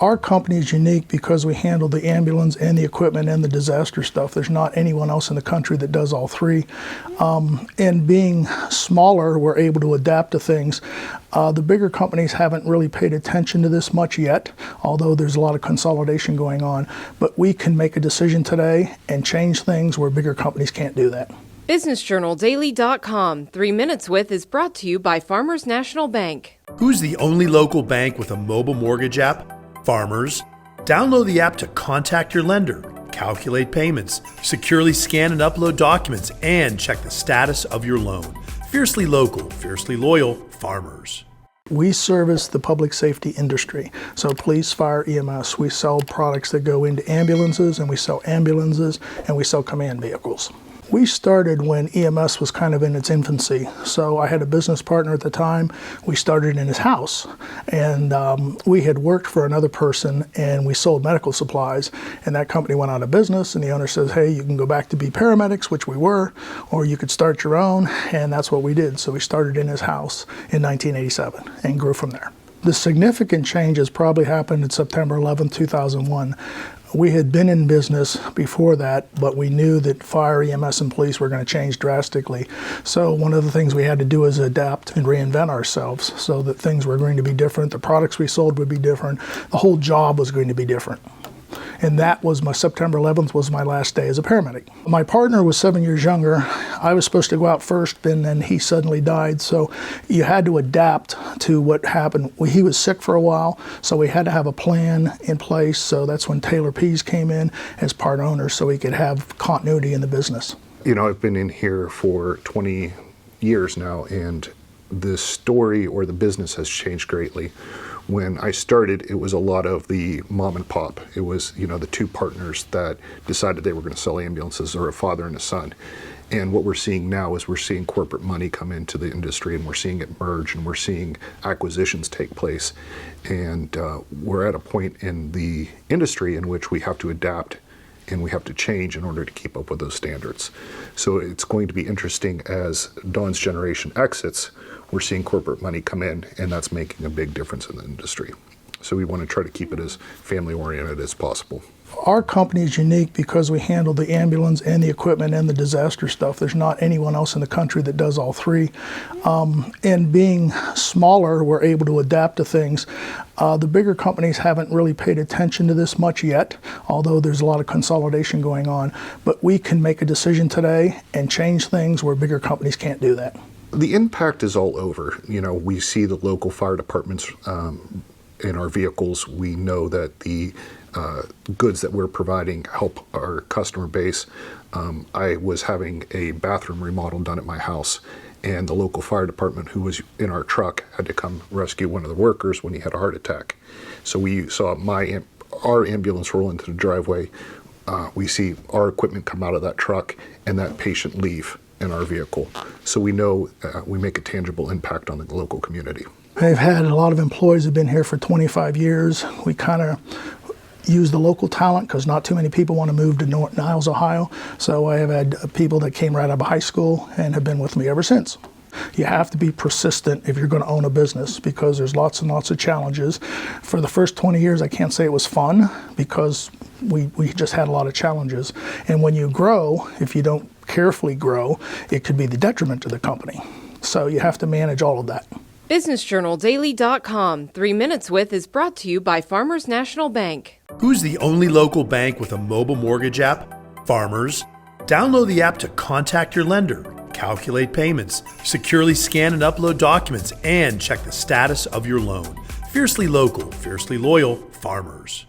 Our company is unique because we handle the ambulance and the equipment and the disaster stuff. There's not anyone else in the country that does all three. And being smaller, we're able to adapt to things. The bigger companies haven't really paid attention to this much yet, although there's a lot of consolidation going on. But we can make a decision today and change things where bigger companies can't do that. BusinessJournalDaily.com 3 Minutes With is brought to you by Farmers National Bank. Who's the only local bank with a mobile mortgage app? Farmers. Download the app to contact your lender, calculate payments, securely scan and upload documents, and check the status of your loan. Fiercely local, fiercely loyal, Farmers. We service the public safety industry, so police, fire, EMS. We sell products that go into ambulances, and we sell ambulances, and we sell command vehicles. We started when EMS was kind of in its infancy. So I had a business partner at the time. We started in his house, and we had worked for another person, and we sold medical supplies, and that company went out of business, and the owner says, hey, you can go back to be paramedics, which we were, or you could start your own, and that's what we did. So we started in his house in 1987 and grew from there. The significant changes probably happened in September 11, 2001. We had been in business before that, but we knew that fire, EMS, and police were going to change drastically. So one of the things we had to do is adapt and reinvent ourselves so that things were going to be different. The products we sold would be different. The whole job was going to be different. And that was September 11th was my last day as a paramedic. My partner was 7 years younger. I was supposed to go out first, and then he suddenly died. So you had to adapt to what happened. He was sick for a while, so we had to have a plan in place. So that's when Taylor Pease came in as part owner so we could have continuity in the business. You know, I've been in here for 20 years now, and the story or the business has changed greatly. When I started, it was a lot of the mom and pop. It was, you know, the two partners that decided they were going to sell ambulances, or a father and a son. And what we're seeing now is we're seeing corporate money come into the industry, and we're seeing it merge, and we're seeing acquisitions take place. And we're at a point in the industry in which we have to adapt and we have to change in order to keep up with those standards. So it's going to be interesting as Dawn's generation exits. We're seeing corporate money come in, and that's making a big difference in the industry. So we want to try to keep it as family-oriented as possible. Our company is unique because we handle the ambulance and the equipment and the disaster stuff. There's not anyone else in the country that does all three. And being smaller, we're able to adapt to things. The bigger companies haven't really paid attention to this much yet, although there's a lot of consolidation going on. But we can make a decision today and change things where bigger companies can't do that. The impact is all over. You know, we see the local fire departments in our vehicles. We know that the goods that we're providing help our customer base. I was having a bathroom remodel done at my house, and the local fire department who was in our truck had to come rescue one of the workers when he had a heart attack. So we saw our ambulance roll into the driveway. We see our equipment come out of that truck and that patient leave in our vehicle. So we know we make a tangible impact on the local community. I've had a lot of employees who've been here for 25 years. We kind of use the local talent because not too many people want to move to NILES, Ohio. So I have had people that came right out of high school and have been with me ever since. You have to be persistent if you're going to own a business because there's lots and lots of challenges. For the first 20 years, I can't say it was fun because we just had a lot of challenges. And when you grow, if you don't carefully grow, it could be the detriment to the company. So you have to manage all of that. BusinessJournalDaily.com 3 Minutes With is brought to you by Farmers National Bank. Who's the only local bank with a mobile mortgage app? Farmers. Download the app to contact your lender, calculate payments, securely scan and upload documents, and check the status of your loan. Fiercely local, fiercely loyal, Farmers.